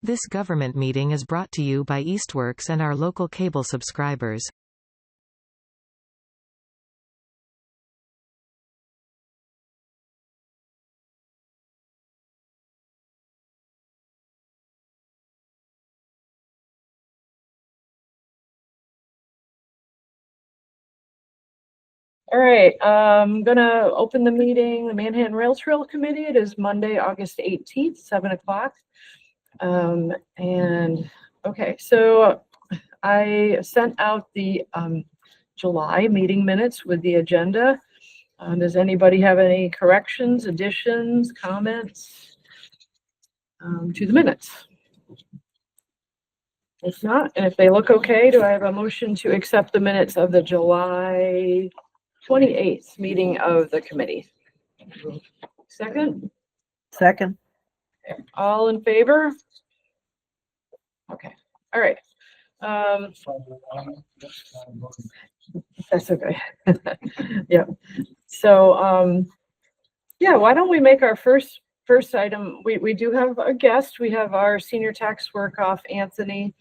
This government meeting is brought to you by Eastworks and our local cable subscribers. All right, I'm gonna open the meeting, the Manhan Rail Trail Committee. It is Monday, August 18th, 7 o'clock. Okay, so I sent out the July meeting minutes with the agenda. Does anybody have any corrections, additions, comments to the minutes? If not, and if they look okay, do I have a motion to accept the minutes of the July 28th meeting of the committee? Second? Second. All in favor? Okay, all right. That's okay. Yeah. So, yeah, why don't we make our first item? We do have a guest. We have our senior tax work-off, Anthony,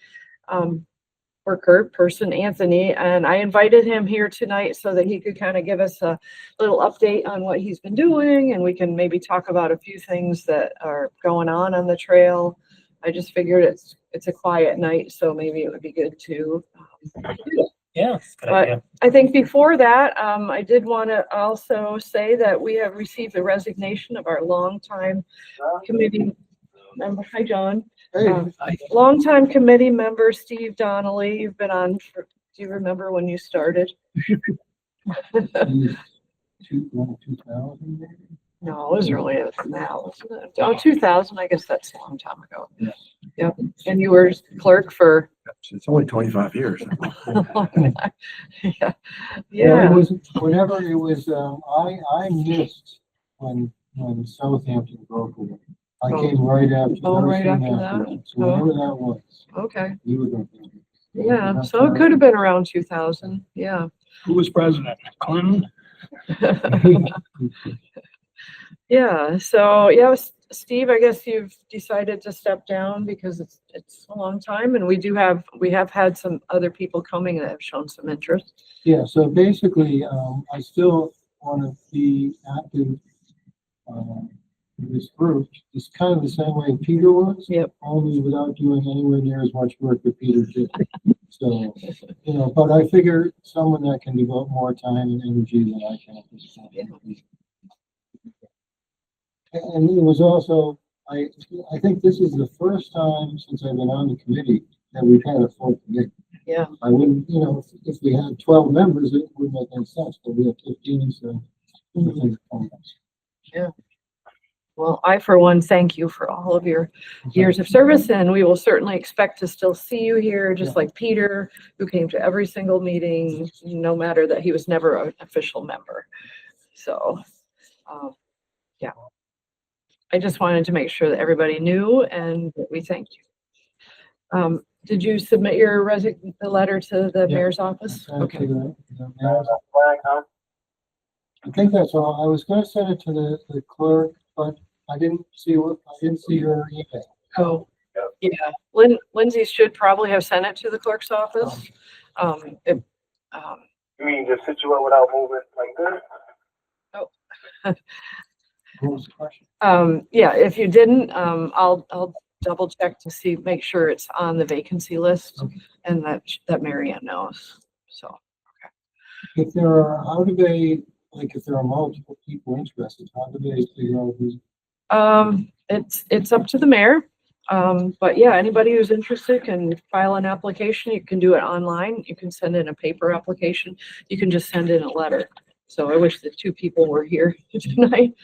Anthony, and I invited him here tonight so that he could kind of give us a little update on what he's been doing, and we can maybe talk about a few things that are going on the trail. I just figured it's a quiet night, so maybe it would be good to Yeah, good but idea. I think before that, I did want to also say that we have received the resignation of our longtime committee member. Hi, John. Longtime committee member, Steve Donnelly. You've been on for, do you remember when you started? 2000 maybe? No, it was earlier than that, wasn't it? Oh, 2000, I guess that's a long time ago. Yeah. Yep, and you were clerk for? It's only 25 years. Yeah. Yeah, it was, whenever it was, I missed when Southampton broke away. I came right after. Oh, right soon after that? So whenever that was. Okay, You were going to. yeah, so it could have been around 2000, yeah. Who was president? Clinton? Yeah, so yeah, Steve, I guess you've decided to step down because it's a long time, and we have had some other people coming that have shown some interest. Yeah, so basically, I still want to be active in this group. It's kind of the same way Peter was. Yep. Only without doing anywhere near as much work that Peter did. So, but I figure someone that can devote more time and energy than I can at this point. Yeah. And it was also, I think this is the first time since I've been on the committee that we've had a full committee. Yeah. I wouldn't, if we had 12 members, it wouldn't make any sense, but we have 15, so. Yeah. Well, I, for one, thank you for all of your years of service, and we will certainly expect to still see you here, just like Peter, who came to every single meeting, no matter that he was never an official member. So, yeah. I just wanted to make sure that everybody knew, and we thank you. Did you submit your the letter to the mayor's office? Okay. I think that's all. I was going to send it to the clerk, but I didn't see her email. Oh, yeah. Lindsay should probably have sent it to the clerk's office. You mean just situate without moving like this? Oh. What was the question? Yeah, if you didn't, I'll double check to make sure it's on the vacancy list, Okay. and that Marianne knows. So, If there are, how do they, if there are multiple people interested, how do they figure out who's? it's up to the mayor. But yeah, anybody who's interested can file an application. You can do it online. You can send in a paper application. You can just send in a letter. So I wish the two people were here tonight.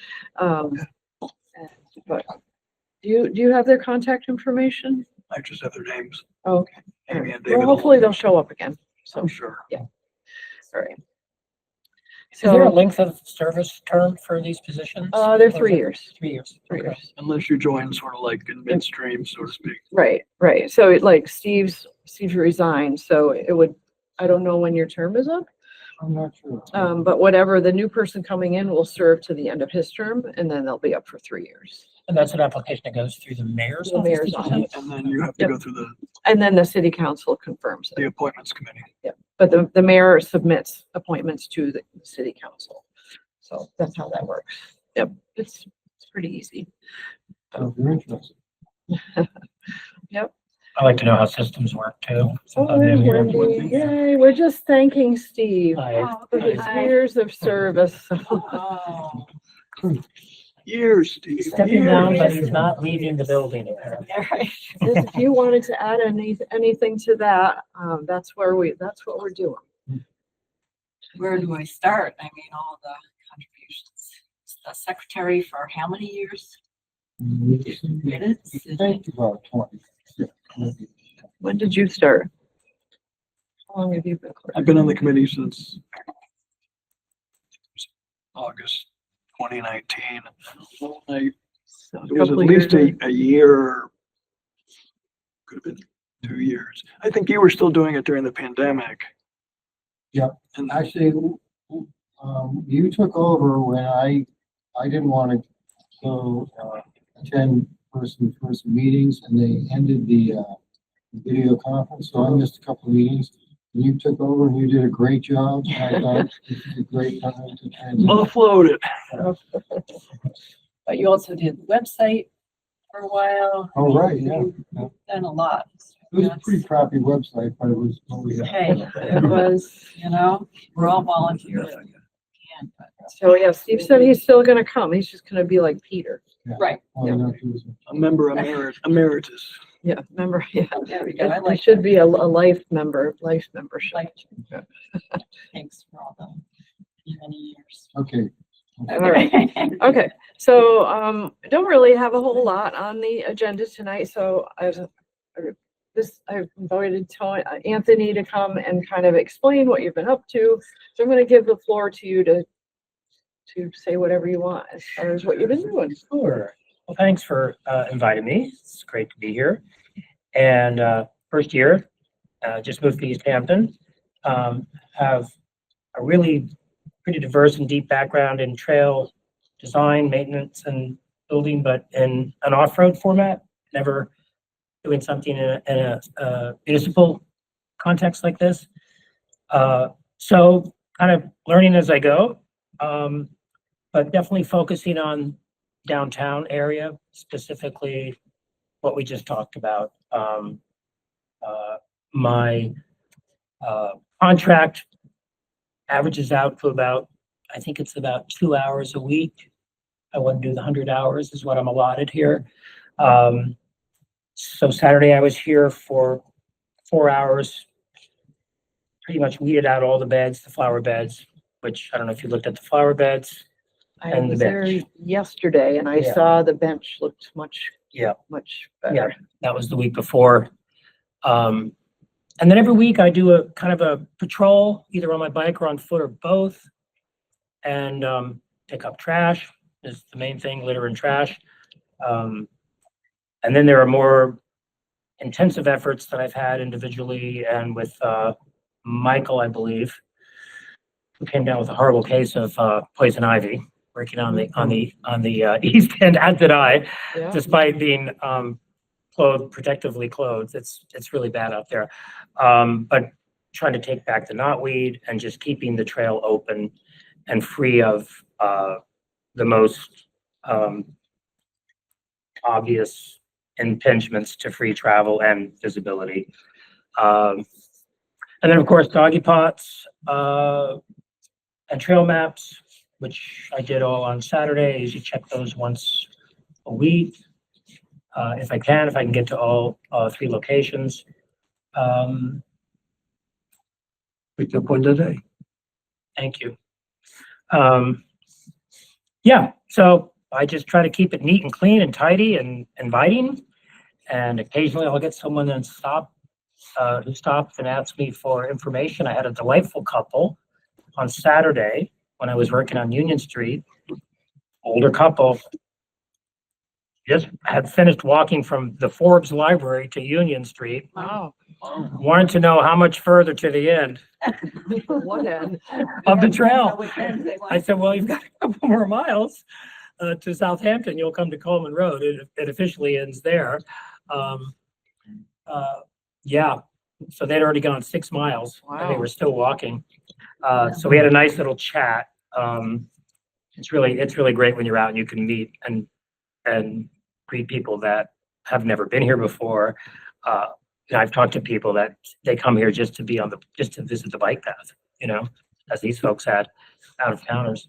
But do you have their contact information? I just have their names. Oh, okay. Amy and Well, David. hopefully they'll show up again. So, I'm sure. yeah. All right. Is there a So, length of service term for these positions? they're 3 years. 3 years. 3 Okay. years. Unless you join sort of like in midstream, so to speak. Right. So like Steve's resigned, so I don't know when your term is up. I'm not sure. But whatever, the new person coming in will serve to the end of his term, and then they'll be up for 3 years. And that's an application that goes through the mayor's The office. mayor's did you say? office. And then you have to Yep. go through And then the city council confirms the it. appointments committee. But the mayor submits appointments to the city council. So that's how that works. Yep, it's pretty easy. So if you're interested. I like to know how systems work too. Oh, I'm there's new here. Wendy. Yay, we're just thanking Steve Hi. for his Hi. years of service. Years, Steve. He's stepping down, but he's not leaving the building. If you wanted to add anything to that, that's what we're doing. Where do I start? I mean, all the contributions. The secretary for how many years? Minutes? I think about 20. Yeah, maybe. When did you start? How long have you been clerk? I've been on the committee since August 2019. So a It was at couple least years. a year, could have been 2 years. I think you were still doing it during the pandemic. Yeah. And Actually, you took over when I didn't want to go, attend person meetings, and they ended the video conference, so I missed a couple of meetings. And you took over and you did a great job. I thought it was a great time to transition. offloaded. But you also did the website for a while. Oh, right, yeah. You've done a lot. It was a pretty crappy website, but it was what we had. Hey, it was, we're all volunteers. So yeah, Steve said he's still gonna come. He's just gonna be like Peter. Right. All you have to do is- A member emeritus. Yeah, remember, yeah. There we go. I It like should be a life membership. Like, thanks for all the many years. Okay. All right. Okay, so, I don't really have a whole lot on the agenda tonight, so I've invited Anthony to come and kind of explain what you've been up to. So I'm gonna give the floor to you to say whatever you want as far as what you've been doing. Sure. Well, thanks for inviting me. It's great to be here. And first year, just moved to Easthampton. Have a really pretty diverse and deep background in trail design, maintenance, and building, but in an off-road format. Never doing something in a municipal context like this. So kind of learning as I go, but definitely focusing on downtown area, specifically what we just talked about. My contract averages out to about, I think it's about 2 hours a week. I wouldn't do the 100 hours is what I'm allotted here. So Saturday I was here for 4 hours, pretty much weeded out all the beds, the flower beds, which I don't know if you looked at the flower beds. I And the was there bench. yesterday and I Yeah. saw the bench looked much Yeah. better. Yeah, that was the week before. And then every week I do a kind of a patrol, either on my bike or on foot or both. And pick up trash is the main thing, litter and trash. And then there are more intensive efforts that I've had individually and with Michael, I believe, who came down with a horrible case of poison ivy, working on the east end, as did I, Yeah. despite being protectively clothed. It's really bad out there. But trying to take back the knotweed and just keeping the trail open and free of the most obvious impingements to free travel and visibility. And then of course, doggy pots and trail maps, which I did all on Saturday. I usually check those once a week. If I can get to all 3 locations. We took one today. Thank you. Yeah, so I just try to keep it neat and clean and tidy and inviting. And occasionally I'll get someone who stops and asks me for information. I had a delightful couple on Saturday when I was working on Union Street. Older couple, just had finished walking from the Forbes Library to Union Street. Wow. Wanted to know how much further to the end What end? of the trail. I said, well, you've got a couple more miles. to Southampton, you'll come to Coleman Road. It officially ends there. Yeah, so they'd already gone 6 miles and they Wow. were still walking. So we had a nice little chat. It's really great when you're out and you can meet and greet people that have never been here before. And I've talked to people that they come here just to be just to visit the bike path, as these folks had, out of towners.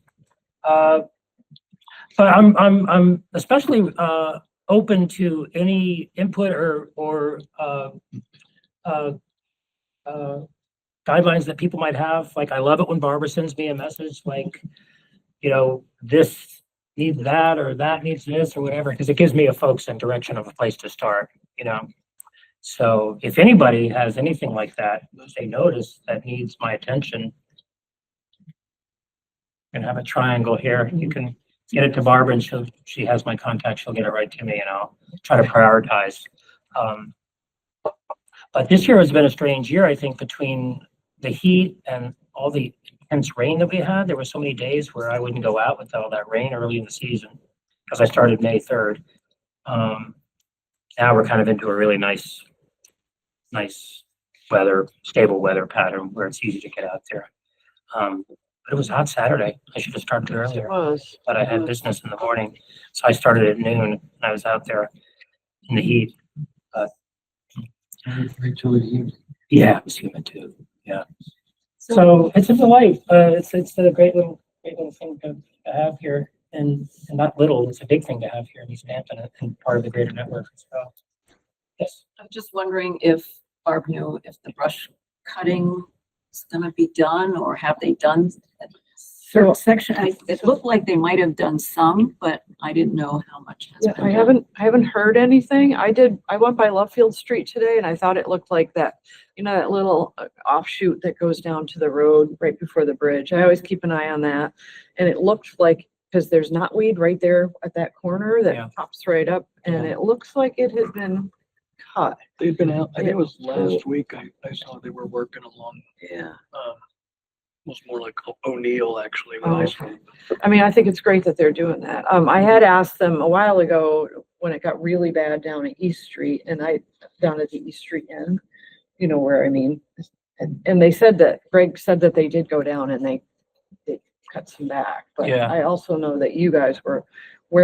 But I'm especially open to any input or guidelines that people might have. Like, I love it when Barbara sends me a message like, this needs that or that needs this or whatever, because it gives me a focus and direction of a place to start, So if anybody has anything like that, they notice that needs my attention, and have a triangle here. You can get it to Barbara and she has my contact. She'll get it right to me and I'll try to prioritize. But this year has been a strange year, I think, between the heat and all the intense rain that we had. There were so many days where I wouldn't go out with all that rain early in the season because I started May 3rd. Now we're kind of into a really nice weather, stable weather pattern where it's easy to get out there. But it was hot Saturday. I should have started It earlier, was. but I had business in the morning. So I started at noon and I was out there in the heat. Right till the evening. Yeah, it was humid too. Yeah. So it's a delight. It's a great little thing to have here, and not little. It's a big thing to have here in Easthampton and part of the greater network as well. Yes. I'm just wondering if Barb knew if the brush cutting is gonna be done, or have they done a certain section? It looked like they might have done some, but I didn't know how much has Yeah, been I done. haven't heard anything. I went by Lovefield Street today and I thought it looked like that, that little offshoot that goes down to the road right before the bridge. I always keep an eye on that. And it looked like, because there's knotweed right there at that corner Yeah. that pops right up, and it looks like it had been cut. They'd been out, I think it was last week, I saw they were working along, Yeah. it was more like O'Neill actually. when I saw Okay. I mean, I think it's great that they're doing that. I had asked them a while ago when it got really bad down at East Street down at the East Street end, where I mean, and they said Greg said that they did go down and they cut some back. But Yeah. I also know that you guys where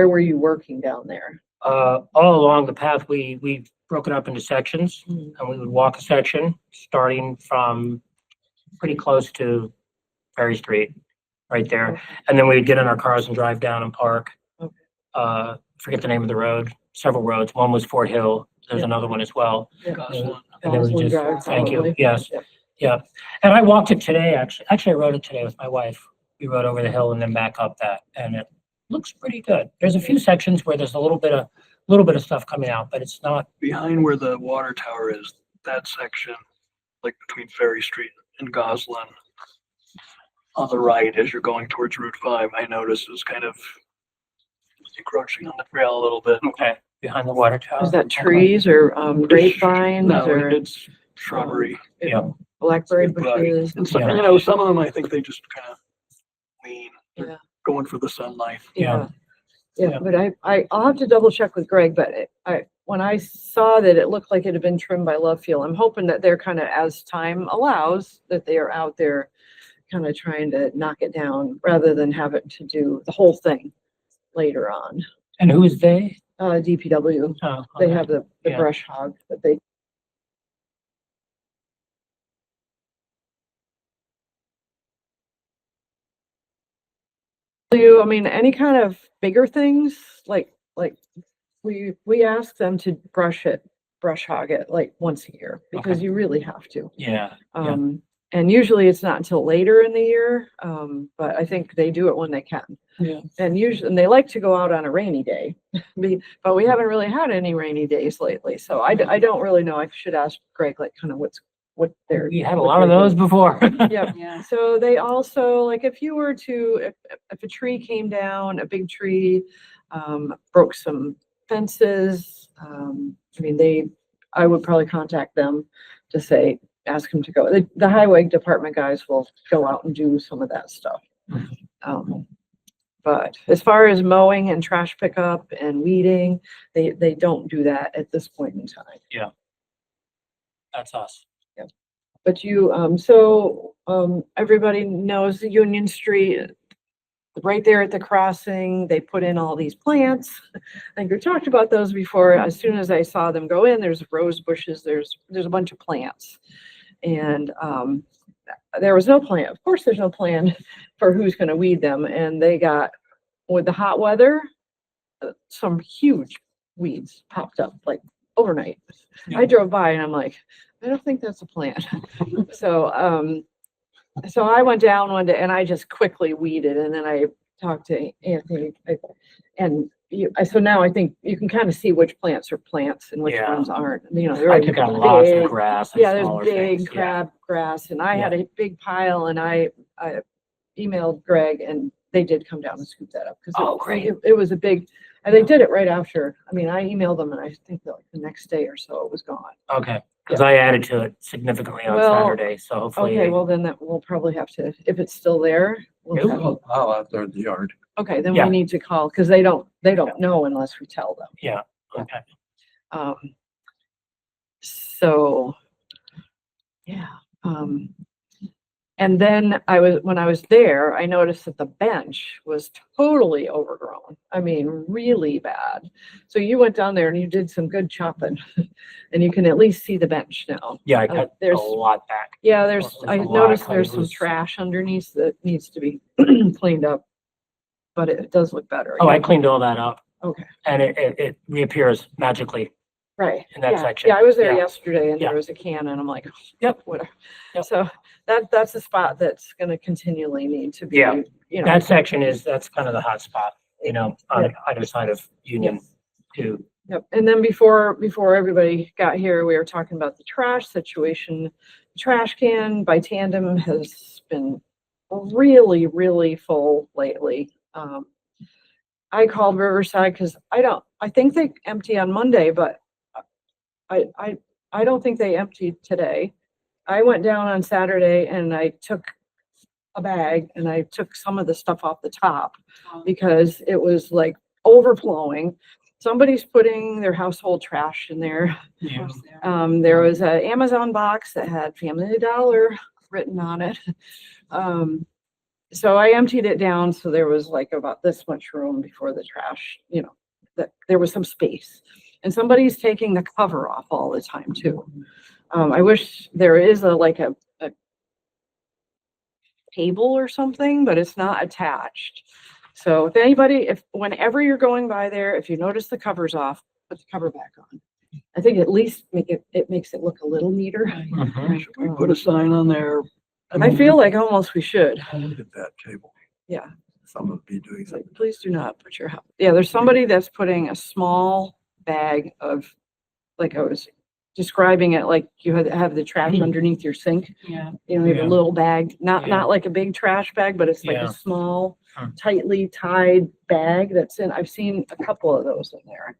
were you working down there? All along the path, we broke it up into sections, Mm. and we would walk a section starting from pretty close to Ferry Street, right there. Okay. And then we'd get in our cars and drive down and park. Okay. Forget the name of the road, several roads. One was Fort Hill. There's Yeah. another one as well. Gosselin. And then we Gosselin just, Drive, thank you, probably. yes, Yep. yeah. And I walked it today, actually. Actually, I rode it today with my wife. We rode over the hill and then back up that, and it looks pretty good. There's a few sections where there's a little bit of stuff coming out, but it's not. Behind where the water tower is, that section, like between Ferry Street and Gosselin, on the right as you're going towards Route 5, I noticed is kind of encroaching on the trail a little bit. Okay. Behind the water tower. Is that trees or grapevines No, or it's shrubbery. Yeah. blackberry Brush. bushes? And some, Yeah. some of them, I think they just kind of lean, Yeah. going for the sunlight. Yeah. Yeah, but I'll have to double check with Greg, but when I saw that it looked like it had been trimmed by Lovefield, I'm hoping that they're kind of, as time allows, that they are out there kind of trying to knock it down rather than have it to do the whole thing later on. And who is they? DPW, Oh, they okay. have the Yeah. brush hog that they. I mean, any kind of bigger things, like we ask them to brush hog it like once a year, because Okay. you really have to. Yeah. And usually it's not until later in the year, but I think they do it when they can. Yeah. And usually, and they like to go out on a rainy day, but we haven't really had any rainy days lately, so I don't really know. I should ask Greg, like, kind of what they're. We had a what lot of they're those doing. before. Yep. Yeah. So they also, like, if you were to, if a tree came down, a big tree, broke some fences, I mean, I would probably contact them to say, ask them to go. The highway department guys will go out and do some of that stuff. But as far as mowing and trash pickup and weeding, they don't do that at this point in time. That's us. But everybody knows the Union Street, right there at the crossing, they put in all these plants. I think we talked about those before. As soon as I saw them go in, there's rose bushes, there's a bunch of plants. And, there was no plan. Of course, there's no plan for who's gonna weed them. And they got, with the hot weather, some huge weeds popped up like overnight. I drove by and I'm like, I don't think that's a plan. So, so I went down one day and I just quickly weeded, and then I talked to Anthony, so now I think you can kind of see which plants are plants and which Yeah. ones aren't. You know, they're I took out lots of big, grass and yeah, there's smaller big things. crab grass, and I Yeah. had a big pile, and I emailed Greg, and they did come down and scoop that up because Oh, great. it was a big, and they did it right after. I mean, I emailed them, and I think that like the next day or so it was gone. Okay, because I added to it significantly on Well, Saturday, so hopefully. Okay, well then that we'll probably have to, if it's still there. we'll Yep. have- I'll out there in the yard. Okay, then Yeah. we need to call, because they don't know unless we tell them. Yeah, okay. So, yeah, and then when I was there, I noticed that the bench was totally overgrown. I mean, really bad. So you went down there and you did some good chopping and you can at least see the bench now. Yeah, I cut a there's- lot back. Yeah, There's I a lot of noticed clay there's some loose. trash underneath that needs to be cleaned up, but it does look better. Oh, I cleaned all that up Okay, and it reappears magically. right. In that Yeah, section. yeah, I was there Yeah. yesterday and Yeah. there was a can and I'm like, Yep. whatever. Yep. So that's a spot that's gonna continually need to be, Yeah. you know. That section that's kind of the hot spot, on either side of Union Yes. too. Yep, and then before everybody got here, we were talking about the trash situation. The trash can by Tandem has been really, really full lately. I called Riverside because I think they empty on Monday, but I don't think they emptied today. I went down on Saturday and I took a bag and I took some of the stuff off the top because it was like overflowing. Somebody's putting their household trash in there. Yeah. There was an Amazon box that had Family Dollar written on it. So I emptied it down, so there was like about this much room before the trash, that there was some space. And somebody's taking the cover off all the time too. I wish there is a table or something, but it's not attached. So whenever you're going by there, if you notice the cover's off, put the cover back on. I think at least it makes it look a little neater. Mhm. Should we put a sign on there? I feel like almost we should. Look at that table. Yeah. Someone would be doing It's like, something. please do not put your house. Yeah, there's somebody that's putting a small bag of, like I was describing it, like you have the trash underneath your sink. Yeah. You have Yeah. a little bag, Yeah. not like a big trash bag, but it's like Yeah. a small, Huh. tightly tied bag that's in. I've seen a couple of those in there.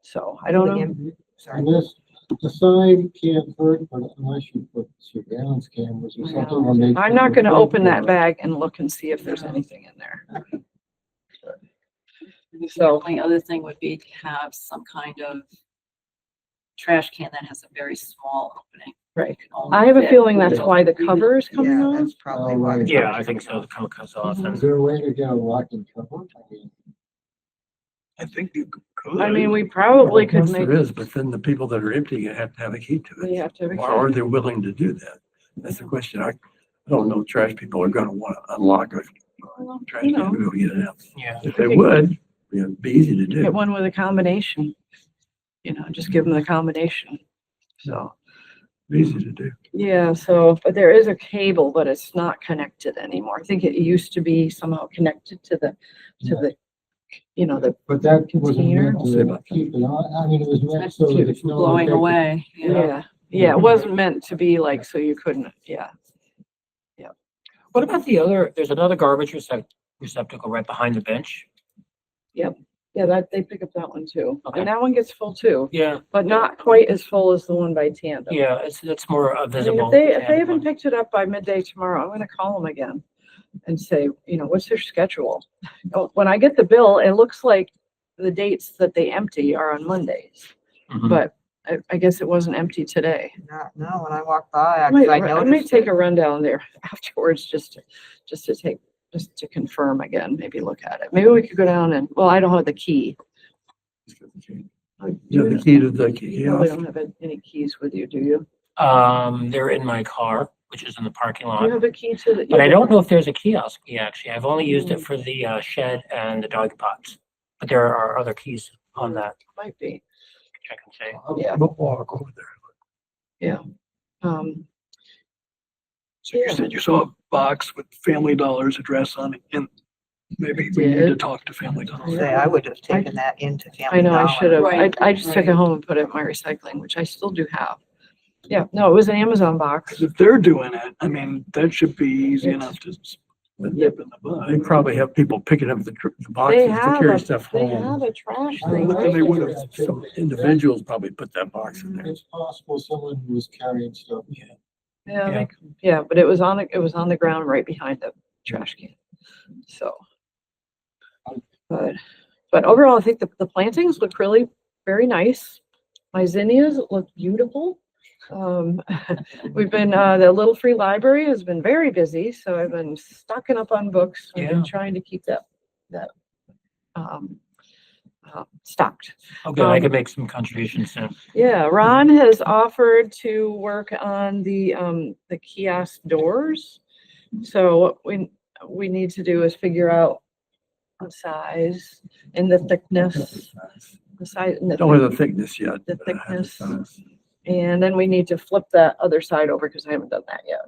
So I don't know. And this, the sign can't hurt, but unless you put surveillance cameras or I something. when they- I'm not gonna open that bag and look and see if there's anything in there. The So- only other thing would be to have some kind of trash can that has a very small opening. Right. Can only I have a fit- feeling that's why the cover is coming Yeah, on. that's probably why. Yeah, I think so. The cover comes off Mhm. and Is there a way to get a locking cover? I mean, I think you could. I mean, we probably could Yes, make, there is, but then the people that are emptying it have to have a key to we it. have to. Or are they willing to do that? That's the question. I don't know, trash people are gonna want to unlock a trash You can know, to go get it out. yeah. If they would, it'd be easy to get do. one with a combination, just give them the combination. So, Easy to do. yeah, but there is a cable, but it's not connected anymore. I think it used to be somehow connected to the, the But that wasn't Container. meant I'll see to about that. keep it on. I mean, it was meant That's so keep that it it's from not. blowing away. Yeah. yeah, it wasn't meant to be like, so you couldn't, yeah. What about there's another garbage receptacle right behind the bench? Yeah, that, they pick up that one too. Okay. And that one gets full too, Yeah, but not quite as full as the one by Tandem. yeah, it's more I mean, visible. if they than haven't one. picked it up by midday tomorrow, I'm gonna call them again. and say, you know, what's their schedule? Oh, when I get the bill, it looks like the dates that they empty are on Mondays, Mhm. but I guess it wasn't empty today. No, when I walked by, I might, I I might noticed take it. a run down there afterwards just to confirm again, maybe look at it. Maybe we could go down and, well, I don't have the key. Yeah, the key to the You probably kiosk. don't have any keys with you, do you? They're in my car, which is in the parking Do you lot. have a key to the? But I don't know if there's a kiosk key, actually. I've only used it for the shed and the dog pots. But there are other keys on that, Might be, which I can say. yeah. We'll walk over there. Um, So you Yeah. said you saw a box with Family Dollar's address on it, and maybe we need to did. talk to Family Dollar. Say, I would have taken that into Family I know, I Dollar. should have. Right, I just took it right. home and put it in my recycling, which I still do have. Yeah, no, it was an Amazon box. 'Cause if they're doing it, I mean, that should be easy enough to nip in the They bud. probably have people picking up the They boxes to have carry a, stuff they home. have a trash I thing. would right they would there. have. Some individuals probably put that box in there. It's possible someone was carrying stuff. Yeah, yeah, but it was on the ground right behind the trash can. So. But overall, I think the plantings look really very nice. My zinnias look beautiful. We've been, the Little Free Library has been very busy, so I've been stocking up on books. I've been Yeah. trying to keep that, stocked. Okay, I can make some contributions soon. Yeah, Ron has offered to work on the kiosk doors. So what we need to do is figure out the size and the thickness, the size and Don't have the thickness yet. The but I have the thickness. size. and then we need to flip that other side over because I haven't done that yet.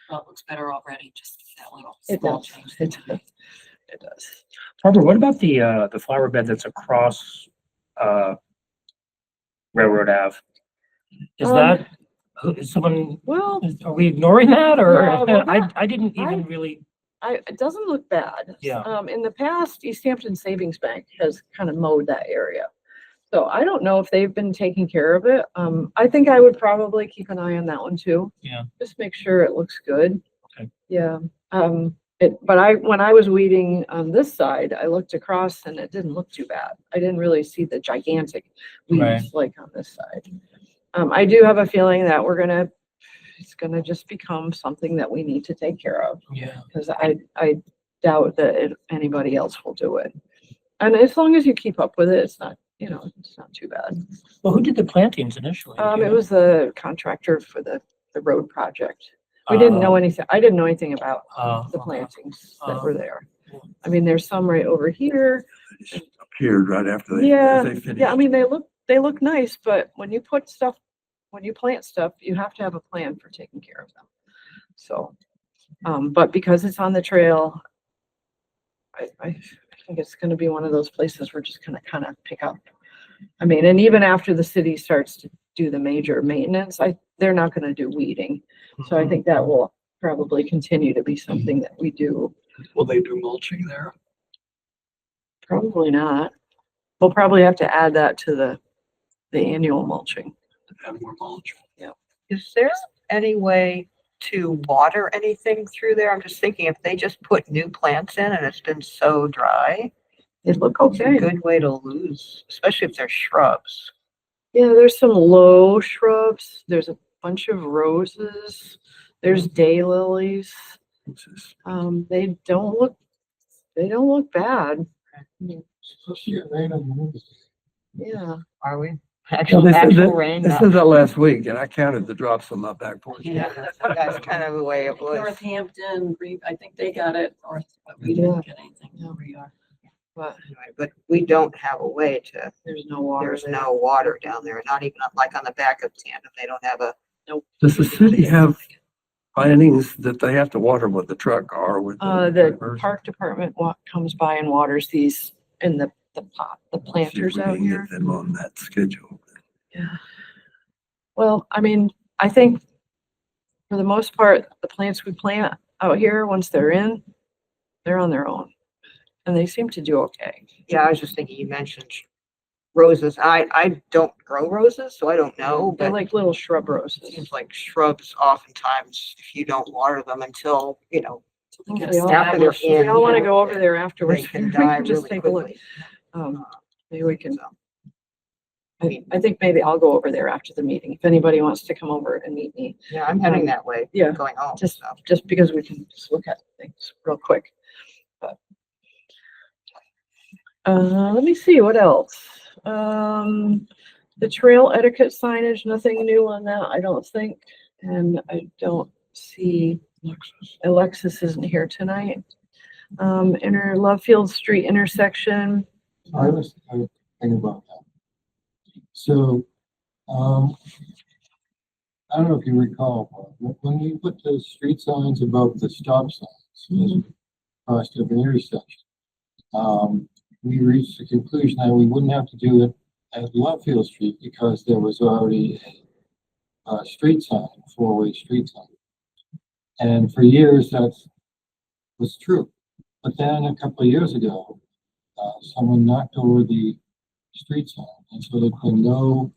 Well, it looks better already, just that little It small does. change. It does. It does. Barbara, what about the flower bed that's across, Railroad Ave? Is Um, that, is someone, Well, are we ignoring that or? Yeah, well, I didn't even I- really, it doesn't look bad. Yeah. In the past, Easthampton Savings Bank has kind of mowed that area. So I don't know if they've been taking care of it. I think I would probably keep an eye on that one too. Yeah. Just make sure it looks good. Okay. Yeah. But when I was weeding on this side, I looked across and it didn't look too bad. I didn't really see the gigantic Right. weeds like on this side. I do have a feeling that it's gonna just become something that we need to take care of. yeah. Because I doubt that anybody else will do it. And as long as you keep up with it, it's not too bad. Well, who did the plantings initially? Do you It know? was the contractor for the road project. We didn't know anything. I didn't know anything about the Okay. plantings that Oh. were there. I mean, there's some right over here. They just appeared right after they, Yeah, as they finished. yeah, I mean, they look nice, but when you plant stuff, you have to have a plan for taking care of them. So, but because it's on the trail, I think it's gonna be one of those places we're just gonna kind of pick up. I mean, and even after the city starts to do the major maintenance, they're not gonna do weeding. So I think that will probably continue to be something that we do. Will they do mulching there? Probably not. We'll probably have to add that to the annual mulching. Have more mulch? Is there any way to water anything through there? I'm just thinking if they just put new plants in and it's been so dry, It look it's a okay. good way to lose, especially if they're shrubs. Yeah, there's some low shrubs. There's a bunch of roses. There's daylilies. They don't look bad. Supposed to get rain on Wednesday. Yeah. Are we? Well, Actual rain? This is that last week and I counted the drops on my back porch. Yeah, that's kind of the way it was. Northampton, I think they got it north, but we Yeah. didn't get anything Yeah. where we are. But But we don't have a way to, there's no water there's there. no water down there, not even like on the back of Tandem, they don't have a, Does the city have plantings that they have to water with the truck or with? The park department comes by and waters these in the pot, the planters out here. Get them on that schedule. Yeah. Well, I mean, I think for the most part, the plants we plant out here, once they're in, they're on their own. And they seem to do okay. yeah, I was just thinking, you mentioned roses. I don't grow roses, so I don't know, They're but like little shrub it roses. seems like shrubs oftentimes, if you don't water them until, We all- after they're We in. all want to go over there afterwards. They can We die can just really take a look. quickly. Maybe we can, I think maybe I'll go over there after the meeting, if anybody wants to come over and meet me, Yeah, I'm heading that way. yeah, Going home, just, so. just because we can just look at things real quick. But let me see, what else? The trail etiquette signage, nothing new on that, I don't think. And I don't see, Alexis isn't here tonight. Love Field Street intersection. I was thinking about that. So, I don't know if you recall, but when you put the street signs above the stop signs, across every intersection, we reached the conclusion that we wouldn't have to do it at Lovefield Street because there was already a street sign, a four-way street sign. And for years, that was true. But then a couple of years ago, someone knocked over the street sign, and so there's been no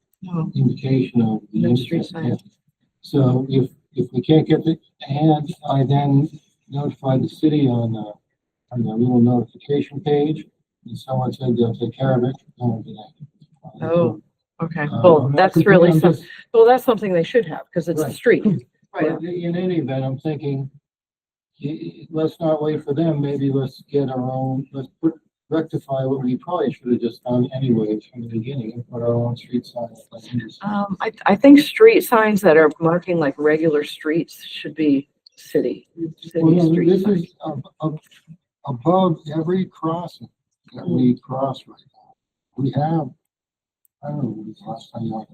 indication of the No street intersection. sign. So if we can't get the, and I then notified the city on the little notification page, and someone said they'll take care of it. No, they didn't. Oh, okay, I'm well, not that's complaining, really I'm something, just- well, that's something they should have, because it's a Right. street. But in any event, I'm thinking, let's not wait for them, maybe let's get our own, rectify what we probably should have just done anyway from the beginning, and put our own street signs. I think street signs that are marking like regular streets should be city Well, no, street this signs. is above every crossing that we cross right now. We have, I don't know, when was the last time you went.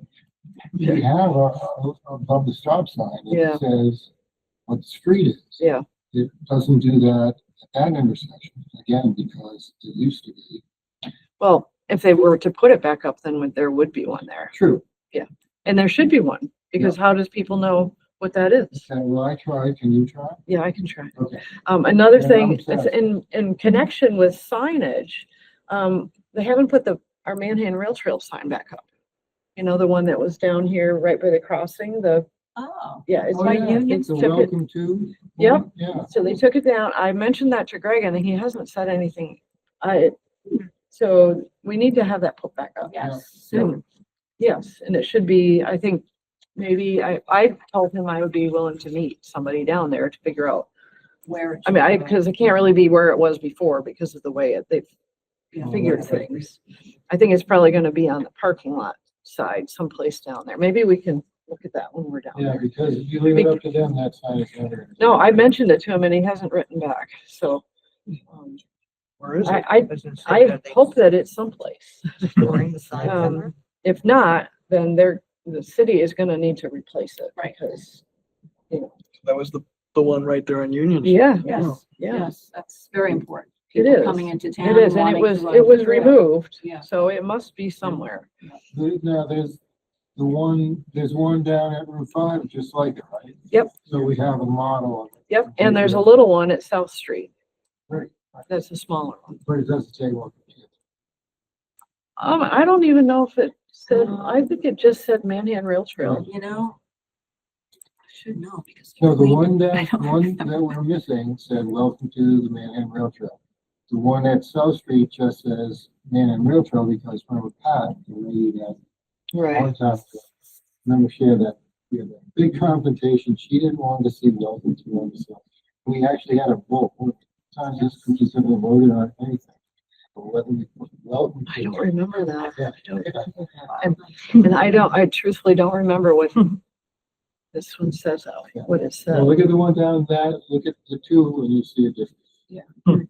We have above the stop sign, Yeah. it says what the street is. Yeah, It doesn't do that at that intersection, again, because it used to be. well, if they were to put it back up, then there would be one there. True. And there should be one, because how does people know what that is? Okay, well, I tried, can you try? Yeah, I can try. Okay. Another Yeah, thing, I'm it's sad. in connection with signage, they haven't put our Manhan Rail Trail sign back up. You know, the one that was down here right by the crossing, Oh, it's Oh, by yeah, Union. the Took it- welcome to. Yep. Yeah. So they took it down. I mentioned that to Greg and he hasn't said anything. So we need to have that put back up. yes. Soon. Yes, and it should be, I think, maybe, I told him I would be willing to meet somebody down there to figure out. Where? I mean, because it can't really be where it was before because of the way they've Yeah. figured things. I think it's probably gonna be on the parking lot side, someplace down there. Maybe we can look at that when we're down Yeah, there. because if you leave it up to them, that sign is never. No, I mentioned it to him and he hasn't written back, so. Where is I- I hope that it's someplace. Storing the sign Um, somewhere? If not, then the city is gonna need to replace it. Right. Because, That was the one right there on Union. yeah, Yes, yeah, yes, that's very important. It People is. coming into town. it is, and wanting to run it was the trail. removed, Yeah. so it must be somewhere. Now, there's one down at Route 5, just like it, right? Yep. So we have a model of it, Yep, and there's a little one at South Street. Right. That's a smaller one. but it doesn't say what. I don't even know if it said, I think it just said Manhan Rail Trail. You know? I should know because. No, the we- one I that, don't one remember. that we're missing said, welcome to the Manhattan Rail Trail. The one at South Street just says Manhattan Rail Trail because remember Pat, the lady that one time, remember she had we had that big confrontation. She didn't want to see welcome to on the South. We actually had a vote. Sometimes this committee never voted on anything. But whether we put welcome. I don't remember that. Yeah. And I truthfully don't remember what this one says, what it So said. look at the one down that, look at the two and you see a difference.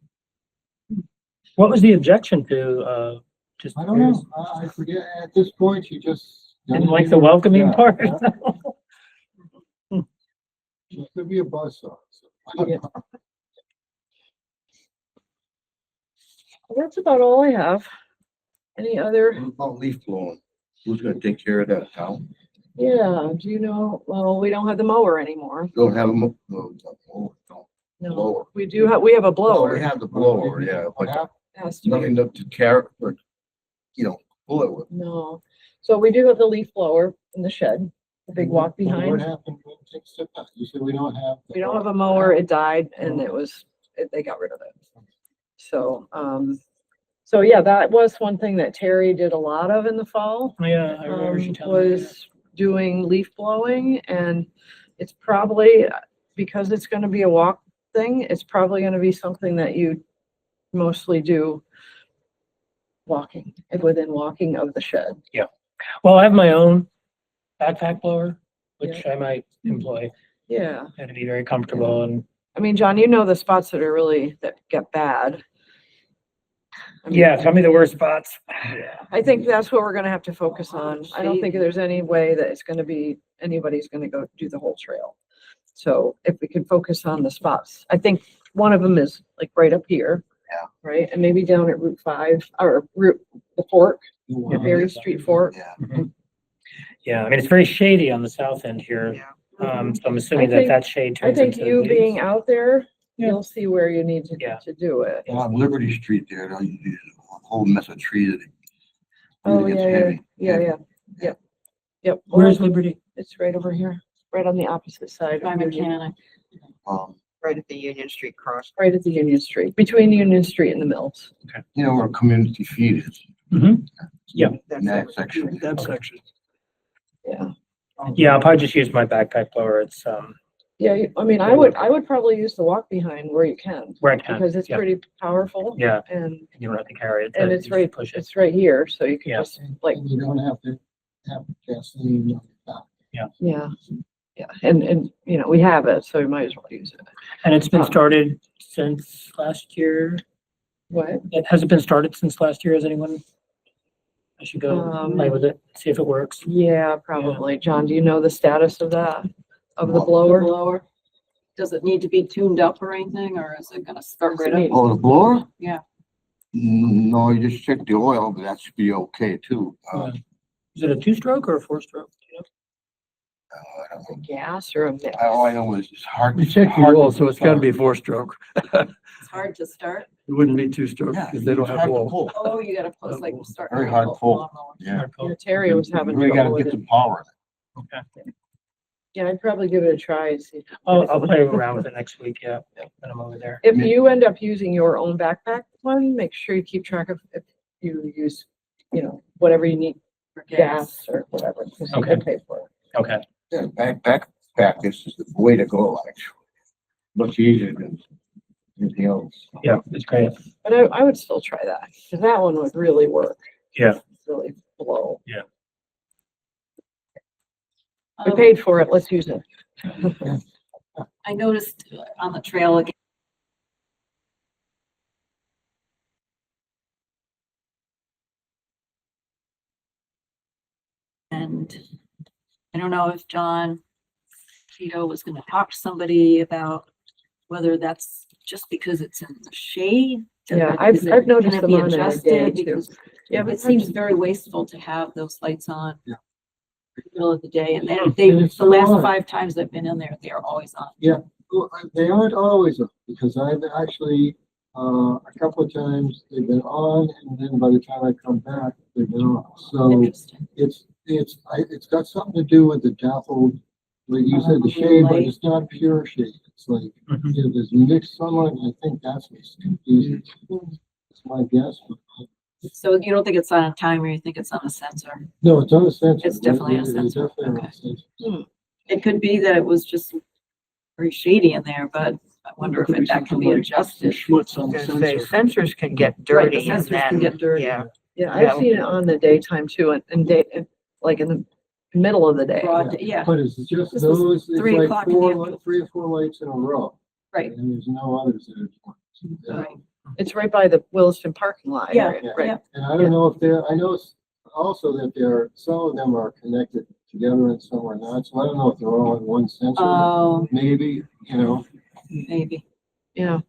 What was the objection to, just? I don't know. I forget. At this point, you just. Didn't like the welcoming Yeah, part? yeah. It could be a buzzsaw. So. Yeah. Well, that's about all I have. Any other? What about leaf blowing? Who's gonna take care of that now? Yeah, do you know, well, we don't have the mower anymore. Don't have them, no, No, blower. we have a Well, blower. we have the blower, yeah, What but happened? Has to be. nothing up to care, or, you know, bullet with. No. So we do have the leaf blower in the shed, the big walk What behind. happened when it takes the, you said we don't have. We don't have a mower. It died and they got rid of it. So, so yeah, that was one thing that Terry did a lot of in the fall. Yeah, I remember she telling me that. Was doing leaf blowing, and it's probably, because it's gonna be a walk thing, it's probably gonna be something that you mostly do within walking of the shed. Well, I have my own backpack blower, which I might employ. Yeah, And to be very comfortable and, I mean, John, you know the spots that get bad. I mean, yeah, tell me the worst spots. I think that's what we're gonna have to focus on. I don't think there's any way that anybody's gonna go do the whole trail. So if we can focus on the spots, I think one of them is like right up here. Yeah. Right, and maybe down at Route 5 or the Fork, at Berry Street Fork. Yeah. Mhm. Yeah, I mean, it's very shady on the south end here. Yeah. So I'm assuming I think- that shade I turns think into you leaves. being out there, Yeah. you'll see where you need Yeah. to do it. On Liberty Street there, there's a whole mess of trees. Oh, yeah. Yep. Where's Well, Liberty? it's right over here, right on the opposite side. By of Union. mechanic. Right at the Union Street cross. Right at the Union Street, between Union Street and the Mills. You know where community feed is. Mhm. Yeah. In that section. That section. Yeah. Yeah, I'll probably just use my backpack blower. It's, Yeah, I mean, I would probably use the walk behind where you can, where I can. because it's Yeah. pretty powerful. Yeah, And, you don't have to carry it. and you it's just right, Push it. it's right here, so you can Yeah. just like, You don't have to have gasoline. yeah. Yeah, and, you know, we have it, so we might as well use it. And it's been started since last year. What? Has it been started since last year? Has anyone? I should go play with it, see if it works. Yeah, probably. John, do you know the status of that, of the What? blower? Blower. Does it need to be tuned up or anything, or is it gonna start right up? Oh, the blower? Yeah. No, you just check the oil, but that should be okay too. Is it a 2-stroke or a 4-stroke? You know? I don't know. Gas or a mix? All I know is it's hard. You check the oil, so it's gotta be 4-stroke. It's hard to start. It wouldn't be 2-stroke Yeah, because they don't it's have hard to oil. pull. Oh, you gotta post like start. Very hard to pull. Yeah. Hard pull. Yeah, Terry was having You really trouble gotta with get it. the power. Okay. Yeah, I'd probably give it a try and see. I'll play around with it next week. Yeah, when I'm over there. If you end up using your own backpack one, make sure you keep track of if you use, you know, whatever you need for gas or whatever, because you can pay for it. Okay. Yeah, backpack, this is the way to go, actually. Much easier than anything else. Yeah, it's great. But I would still try that, because that one would really work. Yeah. Really blow. Yeah. We paid for it, let's use it. I noticed on the trail again. And I don't know if John Tito was gonna talk to somebody about whether that's just because it's in the shade. Yeah, Is I've it- noticed can it them be on in the adjusted? day too. Because Yeah, but it seems very wasteful to have those lights on. Yeah. In the middle of the day, and And they, it's the last on. 5 times I've been in there, they are always on. Well, they aren't always on, because I've actually, a couple of times they've been on, and then by the time I come back, they've been off. So Interesting. it's got something to do with the dappled, like you said, the shade, but Light. it's not pure shade. It's like, Mhm. you know, there's mixed sunlight, and I think that's what's confusing. That's my guess. So you don't think it's on a timer, you think it's on a sensor? No, it's on a sensor. It's definitely a It's sensor, definitely on a okay. sensor. It could be that it was just very shady in there, but I wonder if that can be adjusted. Schmutz I on the was gonna say, sensor. sensors can get Right, dirty the and sensors can then, get dirty. yeah. Yeah, Yeah. I've seen it on the daytime too, and like in the middle of the day. Broad day, yeah, But it's just This was those, it's 3 like o'clock in the afternoon. 3 or 4 lights in a row. right, And there's no others that are. right. It's right by the Williston parking lot Yeah, area, Yeah. right? yeah. And I don't know if they're, I know also that some of them are connected together and some are not, so I don't know if they're all in one sensor. Oh, Maybe, you know, maybe. Yeah,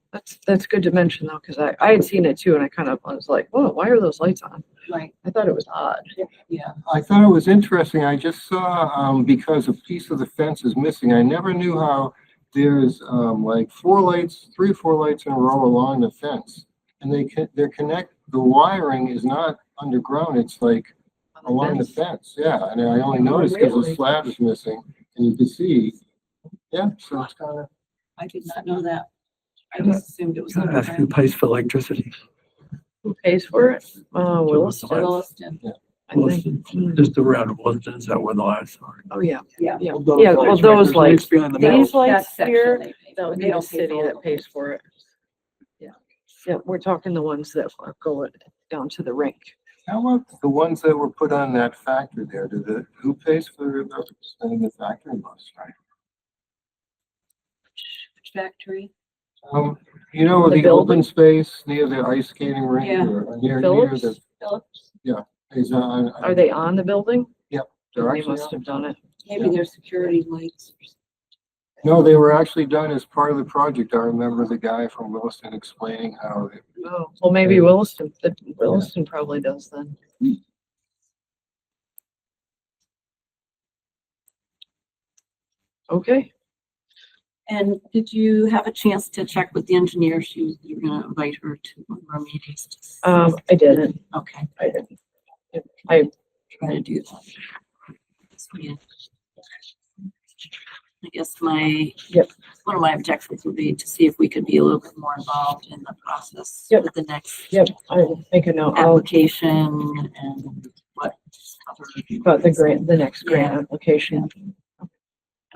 that's good to mention though, because I had seen it too, and I was like, whoa, why are those lights on? Right, I thought it was odd. yeah. I thought it was interesting. I just saw, because a piece of the fence is missing, I never knew how there's, like 4 lights, 3 or 4 lights in a row along the fence. And they're connected, the wiring is not underground, it's like On the along the fence. fence, yeah, and I only noticed because the really? slab is missing, and you can see, yeah, so it's kind of, I did not know that. I just assumed it was Gotta ask who underground. pays for electricity. Who pays for it? Williston, Williston. I think. Williston, just around Williston, is that where the lights are? Oh, yeah. Yeah. Yeah, yeah, well, those lights, behind the these metal. lights That section here, they pay that for. would They be the don't pay city for all that the pays lights. for it. Yeah, yeah, we're talking the ones that are going down to the rink. how about the ones that were put on that factory there, who pays for sending the factory bus, right? Which factory? You know, The the building? open space near the ice skating rink Yeah. or near Phillips? the, Phillips? is on. Are they on the building? They're They actually must have done it. Maybe they're security lights. No, they were actually done as part of the project. I remember the guy from Williston explaining how they. Oh, well, maybe Williston probably does then. Okay, And did you have a chance to check with the engineer? You're gonna invite her to one of our meetings. I didn't, Okay, I didn't. try to do that. Yeah. I guess one of my objectives would be to see if we could be a little bit more involved in the process Yep. with the next Yep, I will make a note. application and what. About the next grant application. And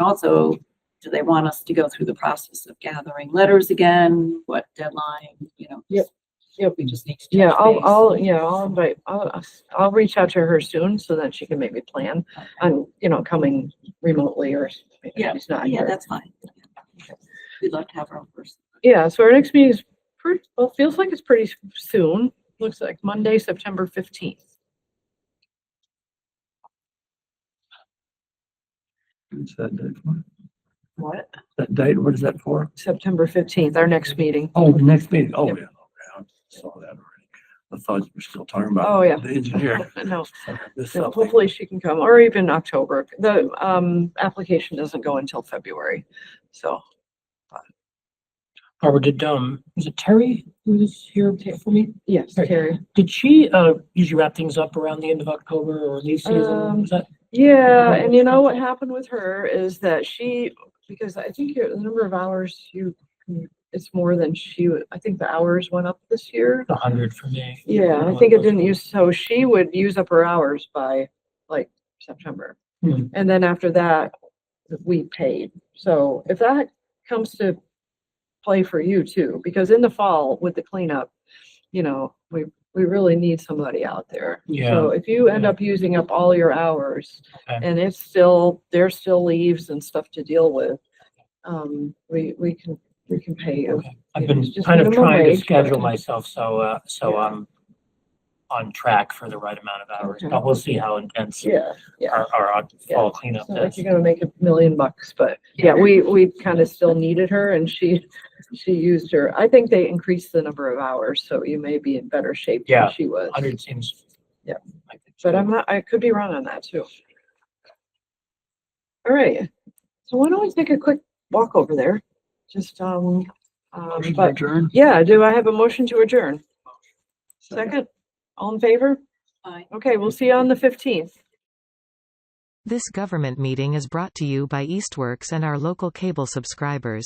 also, do they want us to go through the process of gathering letters again? What deadline, Yep. we just need to. Yeah, touch base. I'll reach out to her soon so that she can maybe plan on, coming remotely or if Yeah, she's not yeah, here. that's fine. We'd love to have her in person. Yeah, so our next meeting is feels like it's pretty soon. Looks like Monday, September 15th. What's that date for? What? That date, what is that for? September 15th, our next meeting. Oh, the next meeting, oh, Yep. yeah, okay, I saw that already. I thought you were still talking about. Oh, yeah. The engineer. No, This no, something. hopefully she can come, or even October. The application doesn't go until February, so. Barbara, is it Terry who was here for me? Yes, Right. Terry. Did she, usually wrap things up around the end of October or leaf season? Was that? Yeah, and you know what happened with her is that because I think the number of hours it's more than I think the hours went up this year. 100 for me. Yeah, I think it didn't so she would use up her hours by like September. Hmm. And then after that, we paid. So if that comes to play for you too, because in the fall with the cleanup, we really need somebody out there. Yeah. So if you end up using up all your hours Okay. and there's still leaves and stuff to deal with, we can pay you. Okay. I've You know, been it's just kind of minimum trying to wage, schedule but- myself so Yeah. I'm on track for the right amount of hours, Okay. but we'll see how intense Yeah, yeah. our Yeah. fall cleanup It's not like is. you're gonna make $1 million, but yeah, we kind of still needed her and she used her. I think they increased the number of hours, so you may be in better shape Yeah, than she was. 100 seems. Yeah. like it's But good. I could be wrong on that too. All right, so why don't we take a quick walk over there? Just, but, Adjourn? yeah, do I have a motion to adjourn? Second, all in favor? Aye. Okay, we'll see you on the 15th. This government meeting is brought to you by Eastworks and our local cable subscribers.